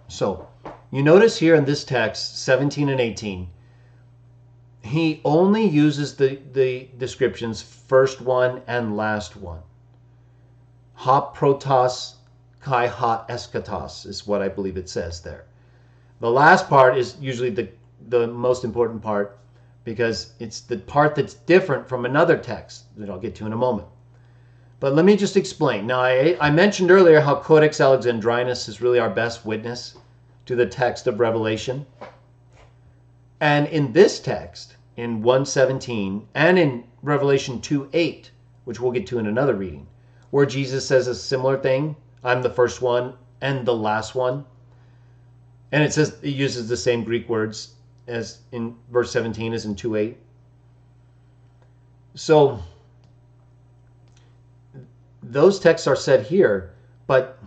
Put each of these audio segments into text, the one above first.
So you notice here in this text, 17 and 18, he only uses the descriptions, first one and last one. Ha protos kai ha eskatos is what I believe it says there. The last part is usually the most important part, because it's the part that's different from another text that I'll get to in a moment. But let me just explain. Now, I mentioned earlier how Codex Alexandrinus is really our best witness to the text of Revelation. And in this text, in 1:17, and in Revelation 2:8, which we'll get to in another reading, where Jesus says a similar thing, I'm the first one and the last one. And it says, it uses the same Greek words as in verse 17 as in 2:8. So those texts are said here, but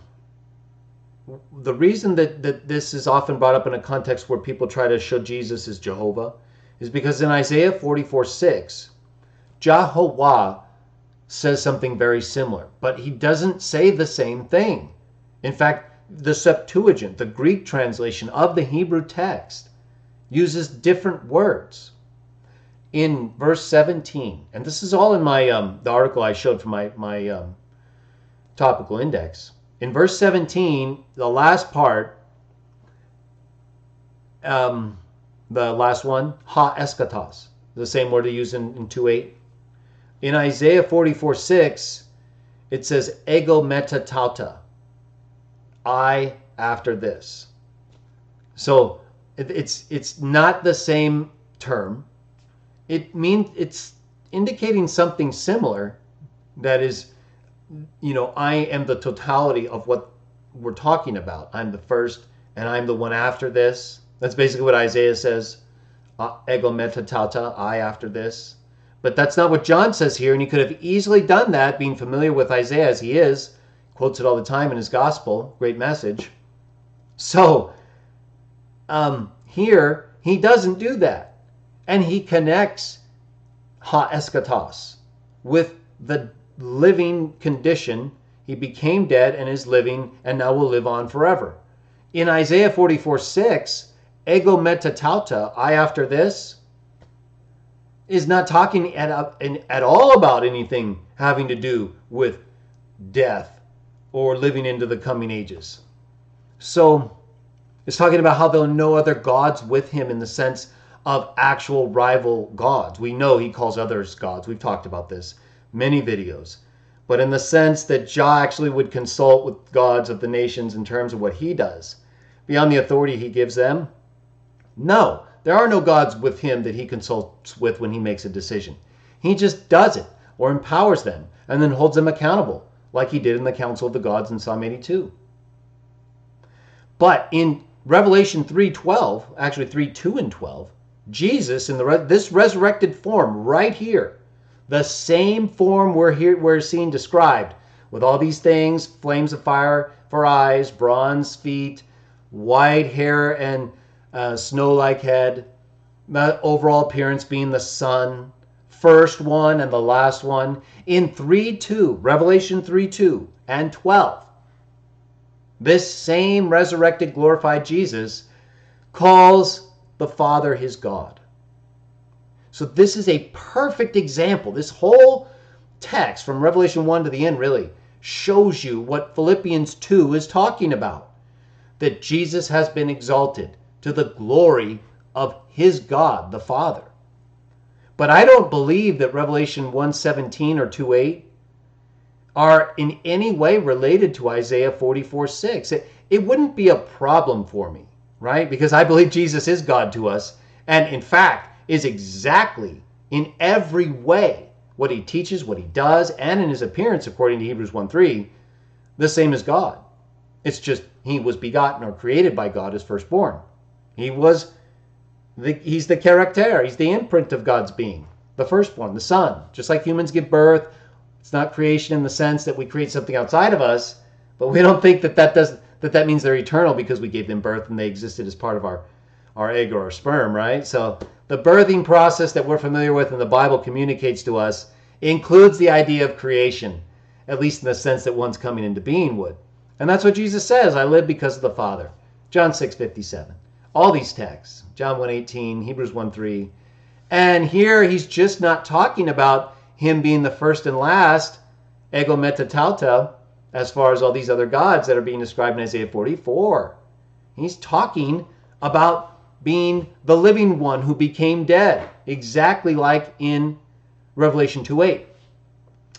the reason that this is often brought up in a context where people try to show Jesus as Jehovah is because in Isaiah 44:6, Jehovah says something very similar, but he doesn't say the same thing. In fact, the Septuagint, the Greek translation of the Hebrew text, uses different words. In verse 17, and this is all in my the article I showed from my Topical index. In verse 17, the last part, the last one, ha eskatos, the same word they use in 2:8. In Isaiah 44:6, it says ego metatauta, I after this. So it's not the same term. It means it's indicating something similar, that is, I am the totality of what we're talking about. I'm the first and I'm the one after this. That's basically what Isaiah says, ego metatauta, I after this. But that's not what John says here, and he could have easily done that, being familiar with Isaiah as he is, quotes it all the time in his gospel, great message. So here he doesn't do that, and he connects ha eskatos with the living condition. He became dead and is living, and now will live on forever. In Isaiah 44:6, ego metatauta, I after this, is not talking at all about anything having to do with death or living into the coming ages. So it's talking about how there are no other gods with him in the sense of actual rival gods. We know he calls others gods. We've talked about this many videos. But in the sense that Jah actually would consult with gods of the nations in terms of what he does, beyond the authority he gives them, no, there are no gods with him that he consults with when he makes a decision. He just does it, or empowers them, and then holds them accountable, like he did in the Council of the Gods in Psalm 82. But in Revelation 3:12, actually 3:2 and 12, Jesus in this resurrected form right here, the same form we're seeing described, with all these things, flames of fire for eyes, bronze feet, white hair and snow-like head, overall appearance being the sun, first one and the last one. In 3:2, Revelation 3:2 and 12, this same resurrected, glorified Jesus calls the Father his God. So this is a perfect example. This whole text from Revelation 1 to the end really shows you what Philippians 2 is talking about. That Jesus has been exalted to the glory of his God, the Father. But I don't believe that Revelation 1:17 or 2:8 are in any way related to Isaiah 44:6. It wouldn't be a problem for me, right? Because I believe Jesus is God to us, and in fact is exactly in every way what he teaches, what he does, and in his appearance, according to Hebrews 1:3, the same as God. It's just he was begotten or created by God as firstborn. He's the character, he's the imprint of God's being, the firstborn, the son. Just like humans give birth, it's not creation in the sense that we create something outside of us, but we don't think that means they're eternal because we gave them birth and they existed as part of our egg or our sperm, right? So the birthing process that we're familiar with and the Bible communicates to us includes the idea of creation, at least in the sense that one's coming into being would. And that's what Jesus says, I live because of the Father. John 6:57. All these texts, John 1:18, Hebrews 1:3. And here he's just not talking about him being the first and last, ego meta tauta, as far as all these other gods that are being described in Isaiah 44. He's talking about being the living one who became dead, exactly like in Revelation 2:8.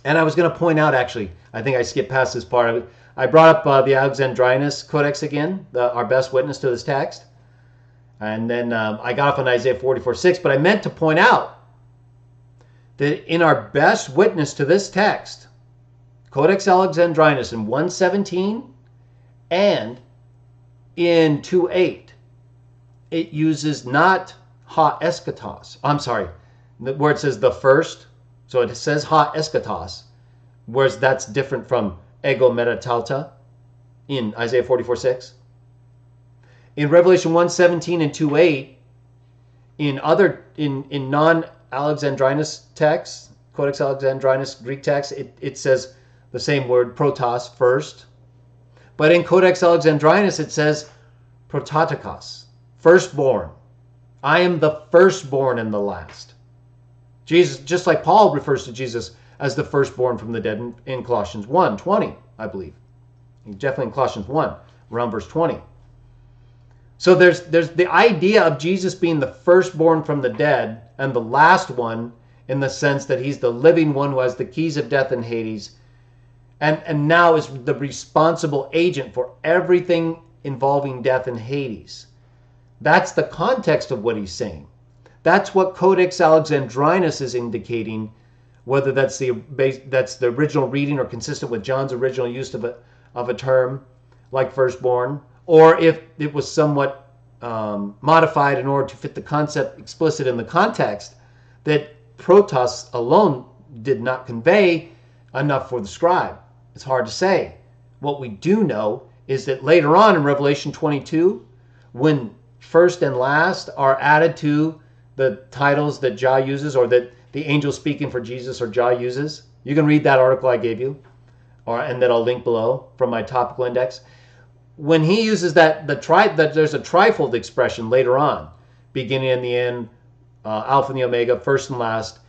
And I was going to point out, actually, I think I skipped past this part. I brought up the Alexandrinus Codex again, our best witness to this text. And then I got off on Isaiah 44:6, but I meant to point out that in our best witness to this text, Codex Alexandrinus in 1:17 and in 2:8, it uses not ha eschatos. I'm sorry, where it says the first. So it says ha eschatos, whereas that's different from ego meta tauta in Isaiah 44:6. In Revelation 1:17 and 2:8, in non-Alexandrinus texts, Codex Alexandrinus Greek text, it says the same word, protos, first. But in Codex Alexandrinus, it says prototokos, firstborn. I am the firstborn and the last. Jesus, just like Paul refers to Jesus as the firstborn from the dead in Colossians 1:20, I believe. Definitely in Colossians 1, around verse 20. So there's the idea of Jesus being the firstborn from the dead and the last one, in the sense that he's the living one who has the keys of death and Hades, and now is the responsible agent for everything involving death and Hades. That's the context of what he's saying. That's what Codex Alexandrinus is indicating, whether that's the original reading or consistent with John's original use of a term like firstborn, or if it was somewhat modified in order to fit the concept explicit in the context, that protos alone did not convey enough for the scribe. It's hard to say. What we do know is that later on in Revelation 22, when first and last are added to the titles that Jah uses, or that the angel speaking for Jesus or Jah uses, you can read that article I gave you, and that I'll link below from my topical index. When he uses that there's a trifold expression later on, beginning and the end, Alpha and the Omega, first and last.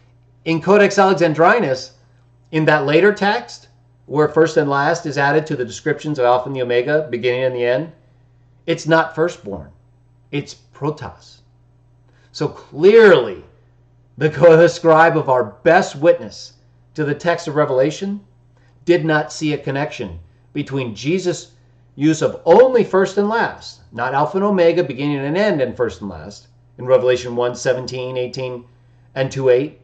In Codex Alexandrinus, in that later text, where first and last is added to the descriptions of Alpha and the Omega, beginning and the end, it's not firstborn, it's protos. So clearly, the scribe of our best witness to the text of Revelation did not see a connection between Jesus' use of only first and last, not Alpha and Omega, beginning and end, and first and last, in Revelation 1:17, 18, and 2:8.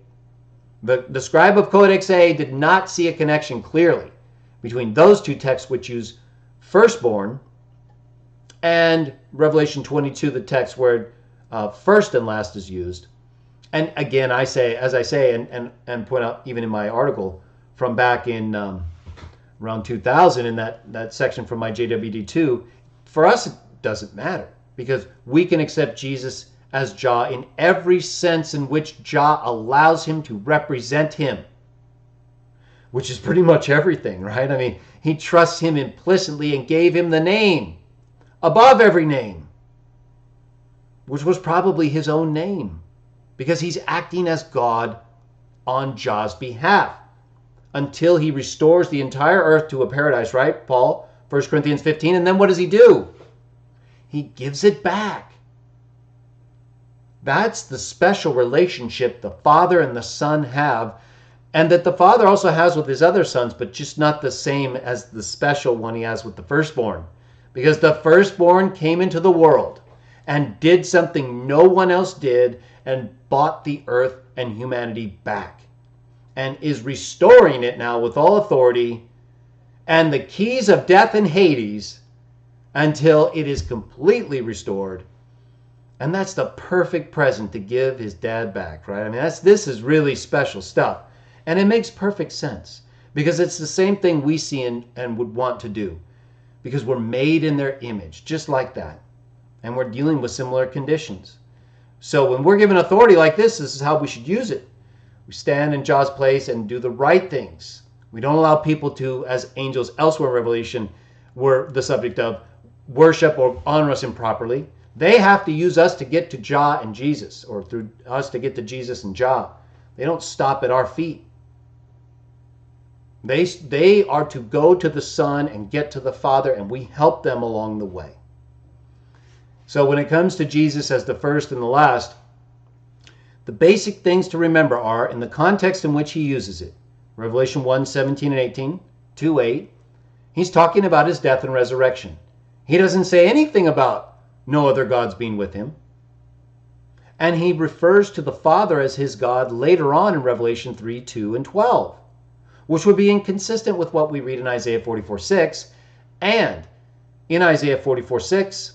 The scribe of Codex A did not see a connection clearly between those two texts which use firstborn and Revelation 22, the text where first and last is used. And again, I say, as I say, and point out even in my article from back in around 2000, in that section from my JWD2, for us it doesn't matter, because we can accept Jesus as Jah in every sense in which Jah allows him to represent him, which is pretty much everything, right? I mean, he trusts him implicitly and gave him the name above every name, which was probably his own name, because he's acting as God on Jah's behalf until he restores the entire earth to a paradise, right, Paul? 1 Corinthians 15. And then what does he do? He gives it back. That's the special relationship the Father and the Son have, and that the Father also has with his other sons, but just not the same as the special one he has with the firstborn. Because the firstborn came into the world and did something no one else did, and bought the earth and humanity back, and is restoring it now with all authority and the keys of death and Hades until it is completely restored. And that's the perfect present to give his dad back, right? I mean, this is really special stuff. And it makes perfect sense, because it's the same thing we see and would want to do, because we're made in their image, just like that. And we're dealing with similar conditions. So when we're given authority like this is how we should use it. We stand in Jah's place and do the right things. We don't allow people to, as angels elsewhere in Revelation were the subject of, worship or honor us improperly. They have to use us to get to Jah and Jesus, or through us to get to Jesus and Jah. They don't stop at our feet. They are to go to the Son and get to the Father, and we help them along the way. So when it comes to Jesus as the first and the last, the basic things to remember are, in the context in which he uses it, Revelation 1:17 and 18, 2:8, he's talking about his death and resurrection. He doesn't say anything about no other gods being with him. And he refers to the Father as his God later on in Revelation 3:2 and 12, which would be inconsistent with what we read in Isaiah 44:6. And in Isaiah 44:6,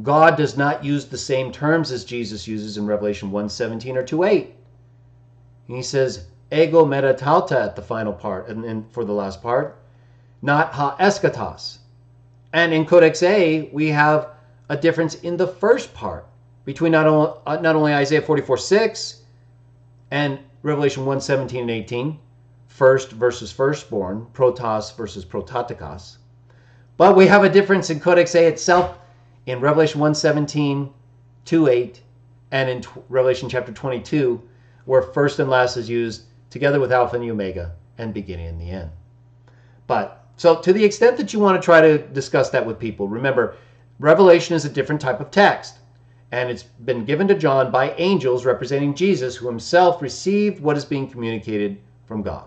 God does not use the same terms as Jesus uses in Revelation 1:17 or 2:8. He says, ego meta tauta at the final part, and for the last part, not ha eskatos. And in Codex A, we have a difference in the first part between not only Isaiah 44:6 and Revelation 1:17 and 18, first versus firstborn, protos versus protatikos. But we have a difference in Codex A itself in Revelation 1:17, 2:8, and in Revelation chapter 22, where first and last is used together with Alpha and Omega and beginning and the end. But so to the extent that you want to try to discuss that with people, remember, Revelation is a different type of text, and it's been given to John by angels representing Jesus, who himself received what is being communicated from God.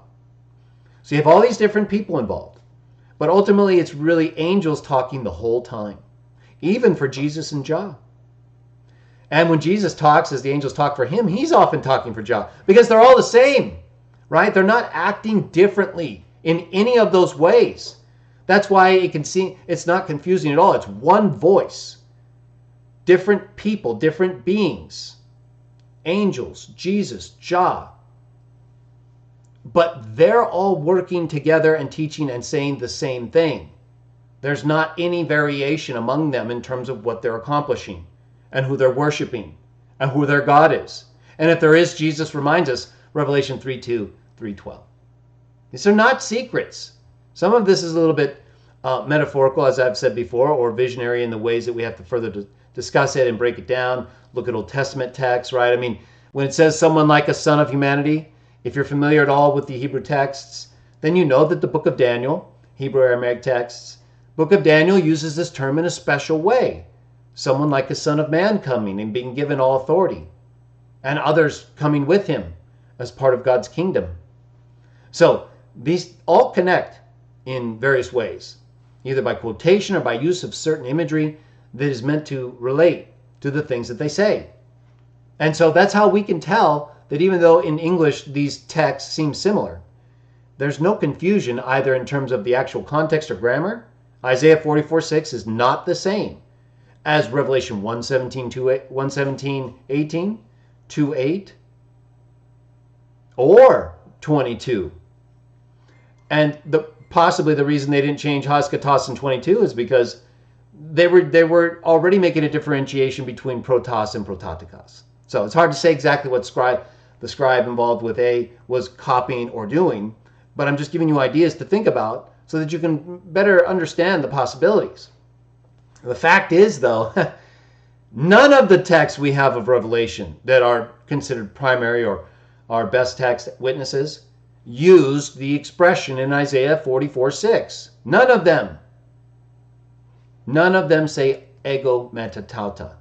So you have all these different people involved, but ultimately it's really angels talking the whole time, even for Jesus and Jah. And when Jesus talks, as the angels talk for him, he's often talking for Jah, because they're all the same, right? They're not acting differently in any of those ways. That's why it can seem it's not confusing at all. It's one voice, different people, different beings, angels, Jesus, Jah. But they're all working together and teaching and saying the same thing. There's not any variation among them in terms of what they're accomplishing and who they're worshiping and who their God is. And if there is, Jesus reminds us, Revelation 3:2, 3:12. These are not secrets. Some of this is a little bit metaphorical, as I've said before, or visionary in the ways that we have to further discuss it and break it down, look at Old Testament texts, right? I mean, when it says someone like a son of humanity, if you're familiar at all with the Hebrew texts, then you know that the book of Daniel, Hebrew Aramaic texts, book of Daniel uses this term in a special way. Someone like a son of man coming and being given all authority, and others coming with him as part of God's kingdom. So these all connect in various ways, either by quotation or by use of certain imagery that is meant to relate to the things that they say. And so that's how we can tell that even though in English these texts seem similar, there's no confusion either in terms of the actual context or grammar. Isaiah 44:6 is not the same as Revelation 1:17, 18, 2:8, or 22. And possibly the reason they didn't change Haskatos in 22 is because they were already making a differentiation between protos and protatikos. So it's hard to say exactly what the scribe involved with A was copying or doing, but I'm just giving you ideas to think about so that you can better understand the possibilities. The fact is, though, none of the texts we have of Revelation that are considered primary or our best text witnesses used the expression in Isaiah 44:6. None of them. None of them say ego metatauta,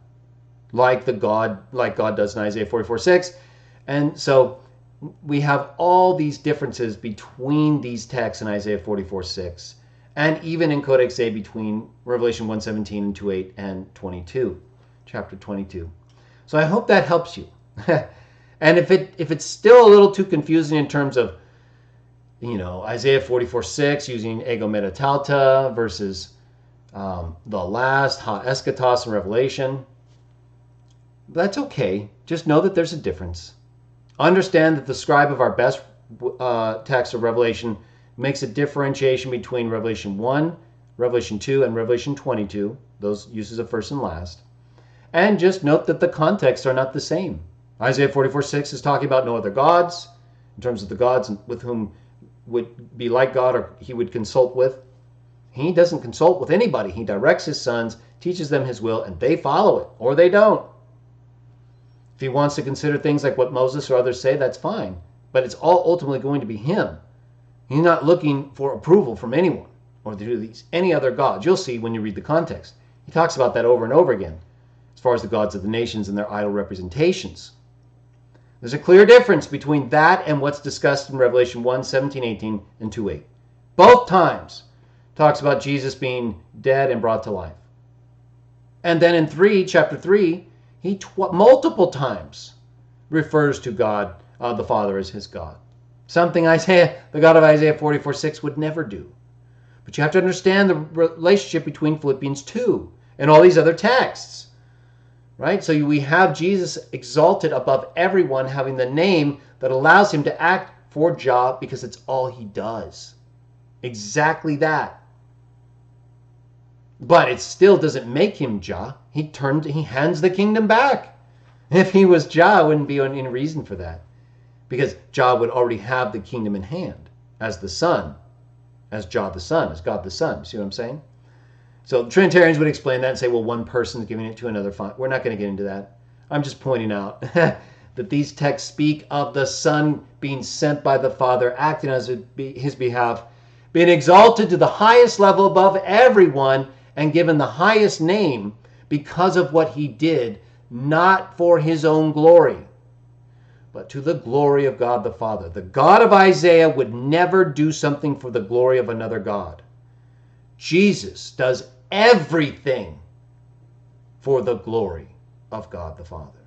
like God does in Isaiah 44:6. And so we have all these differences between these texts in Isaiah 44:6, and even in Codex A between Revelation 1:17 and 2:8 and 22, chapter 22. So I hope that helps you. And if it's still a little too confusing in terms of, Isaiah 44:6 using ego metatauta versus the last ha eskatos in Revelation, that's okay. Just know that there's a difference. Understand that the scribe of our best text of Revelation makes a differentiation between Revelation 1, Revelation 2, and Revelation 22, those uses of first and last. And just note that the contexts are not the same. Isaiah 44:6 is talking about no other gods, in terms of the gods with whom would be like God or he would consult with. He doesn't consult with anybody. He directs his sons, teaches them his will, and they follow it, or they don't. If he wants to consider things like what Moses or others say, that's fine. But it's all ultimately going to be him. He's not looking for approval from anyone or to do any other gods. You'll see when you read the context. He talks about that over and over again as far as the gods of the nations and their idol representations. There's a clear difference between that and what's discussed in Revelation 1, 17, 18, and 2, 8. Both times talks about Jesus being dead and brought to life. And then in chapter 3, he multiple times refers to God, the Father, as his God. Something the God of Isaiah 44:6 would never do. But you have to understand the relationship between Philippians 2 and all these other texts. Right? So we have Jesus exalted above everyone, having the name that allows him to act for Jah because it's all he does. Exactly that. But it still doesn't make him Jah. He hands the kingdom back. If he was Jah, it wouldn't be any reason for that. Because Jah would already have the kingdom in hand as the Son, as Jah the Son, as God the Son. See what I'm saying? So Trinitarians would explain that and say, well, one person's giving it to another. Fine. We're not going to get into that. I'm just pointing out that these texts speak of the Son being sent by the Father, acting on his behalf, being exalted to the highest level above everyone, and given the highest name because of what he did, not for his own glory, but to the glory of God the Father. The God of Isaiah would never do something for the glory of another God. Jesus does everything for the glory of God the Father.